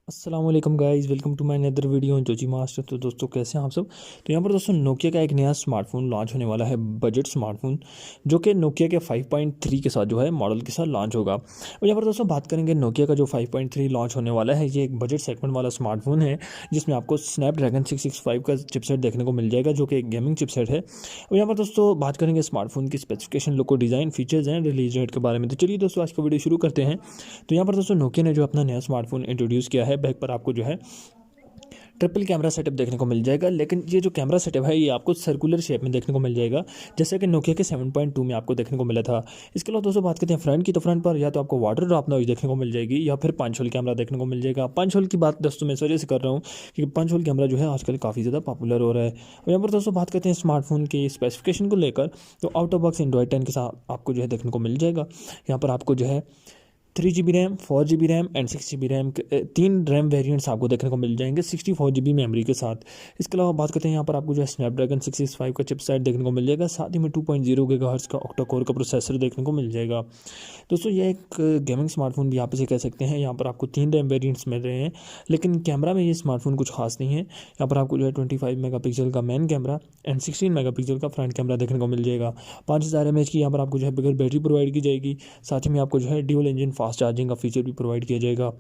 अस्सलाम वालेकुम guys, welcome to my another video on जोजी मास्टर। तो दोस्तों कैसे हैं आप सब। तो यहाँ पर दोस्तों नोकिया का एक नया स्मार्टफोन लॉन्च होने वाला है, बजट स्मार्टफोन, जो कि नोकिया के 5.3 के साथ जो है मॉडल के साथ लॉन्च होगा। और यहाँ पर दोस्तों बात करेंगे नोकिया का जो 5.3 लॉन्च होने वाला है, ये एक बजट सेगमेंट वाला स्मार्टफोन है जिसमें आपको स्नैपड्रैगन 665 का चिपसेट देखने को मिल जाएगा, जो कि एक गेमिंग चिपसेट है। और यहाँ पर दोस्तों बात करेंगे स्मार्टफोन की स्पेसिफिकेशन, लुक और design, features and release date के बारे में। तो चलिए दोस्तों आज का वीडियो शुरू करते हैं। तो यहाँ पर दोस्तों नोकिया ने जो अपना नया स्मार्टफोन इंट्रोड्यूस किया है, बैक पर आपको जो है ट्रिपल कैमरा सेटअप देखने को मिल जाएगा। लेकिन ये जो कैमरा सेटअप है ये आपको सर्कुलर शेप में देखने को मिल जाएगा, जैसे कि नोकिया के 7.2 में आपको देखने को मिला था। इसके अलावा दोस्तों बात करते हैं फ्रंट की, तो फ्रंट पर या तो आपको वाटर ड्रॉप नॉइज देखने को मिल जाएगी या फिर पंच होल कैमरा देखने को मिल जाएगा। पंच होल की बात दोस्तों मैं इस वजह से कर रहा हूँ क्योंकि पंच होल कैमरा जो है आजकल काफ़ी ज़्यादा पॉपुलर हो रहा है। और यहाँ पर दोस्तों बात करते हैं स्मार्टफोन की स्पेसिफिकेशन को लेकर, तो आउट ऑफ बॉक्स एंड्रॉइड 10 के साथ आपको जो है देखने को मिल जाएगा। यहाँ पर आपको जो है 3 GB RAM, 4 GB RAM and 6 GB RAM, 3 RAM variants आपको देखने को मिल जाएंगे 64 GB मेमोरी के साथ। इसके अलावा बात करते हैं यहाँ पर आपको जो है स्नैपड्रैगन 665 का चिपसेट देखने को मिल जाएगा, साथ ही में 2.0 GHz का ऑक्टा कोर का प्रोसेसर देखने को मिल जाएगा। दोस्तों ये एक गेमिंग स्मार्टफोन भी आप इसे कह सकते हैं। यहाँ पर आपको 3 रैम वेरियंट्स मिल रहे हैं, लेकिन कैमरा में ये स्मार्टफोन कुछ खास नहीं है। यहाँ पर आपको जो है 25 मेगापिक्सल का मेन कैमरा एंड 16 मेगापिक्सल का फ्रंट कैमरा देखने को मिल जाएगा। 5000 mAh की यहाँ पर आपको जो है बगैर बैटरी प्रोवाइड की जाएगी। साथ ही में आपको जो है ड्यूल इंजन फास्ट चार्जिंग का फीचर भी प्रोवाइड किया जाएगा।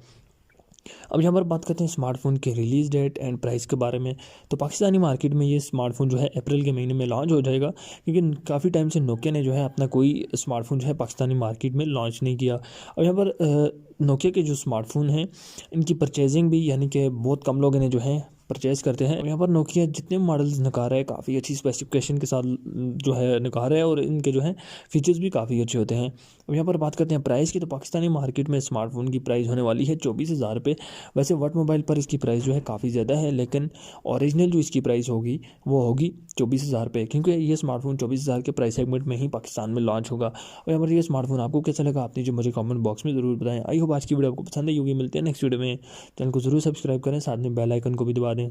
अब यहाँ पर बात करते हैं स्मार्टफोन के रिलीज डेट एंड प्राइस के बारे में। तो पाकिस्तानी मार्केट में ये स्मार्टफोन जो है अप्रैल के महीने में लॉन्च हो जाएगा, क्योंकि काफ़ी टाइम से नोकिया ने जो है अपना कोई स्मार्टफोन जो है पाकिस्तानी मार्केट में लॉन्च नहीं किया। और यहाँ पर नोकिया के जो स्मार्टफोन हैं इनकी परचेजिंग भी यानी कि बहुत कम लोग इन्हें जो है परचेज़ करते हैं। यहाँ पर नोकिया जितने मॉडल्स निकाल रहा है काफ़ी अच्छी स्पेसिफिकेशन के साथ जो है निकाल रहा है, और इनके जो है फीचर्स भी काफ़ी अच्छे होते हैं। और यहाँ पर बात करते हैं प्राइस की, तो पाकिस्तानी मार्केट में स्मार्टफोन की प्राइस होने वाली है 24,000 रुपये। वैसे वर्ल्ड मोबाइल पर इसकी प्राइस जो है काफ़ी ज़्यादा है, लेकिन ओरिजिनल जो इसकी प्राइस होगी वो होगी 24,000 रुपये, क्योंकि ये स्मार्टफोन 24,000 के प्राइस सेगमेंट में ही पाकिस्तान में लॉन्च होगा। और यहाँ पर ये स्मार्टफोन आपको कैसा लगा आपने जो मुझे कमेंट बॉक्स में ज़रूर बताएं। आई होप आज की वीडियो आपको पसंद आई होगी। मिलते हैं नेक्स्ट वीडियो में। चैनल को ज़रूर सब्सक्राइब करें, साथ में बेल आइकन को भी दबा दें।